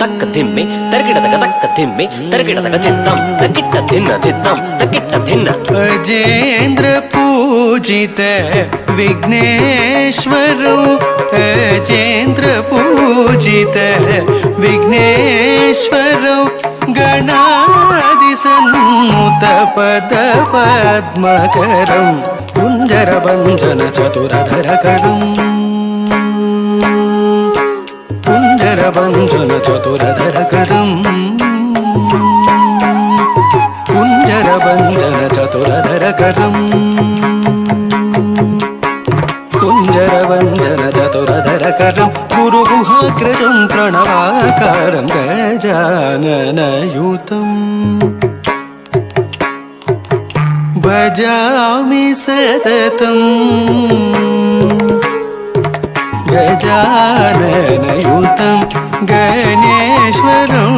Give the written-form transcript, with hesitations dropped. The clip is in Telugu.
తక్క దిమ్మి తరిగిడదగ తక్క దిమ్మి తరిగిడదగ తిద్దం తక్కిట్ట దిన్న తిద్దం తక్కిట్ట దిన్న. అజేంద్ర పూజిత విఘ్నేశ్వరు అజేంద్ర పూజిత విఘ్నేశ్వరు గణాది సన్నుత పద పద్మకరం కుంజర భంజన చతురధరకరం కుంజర భంజన చతురధరకరం కుంజర భంజన చతురధరకరం కుంజర భంజన చతురధరకరం గురు గుహాగ్రజం ప్రణవాకారం గజాననయుతం భజామి సతతం గజాననయుతం గణేశ్వరం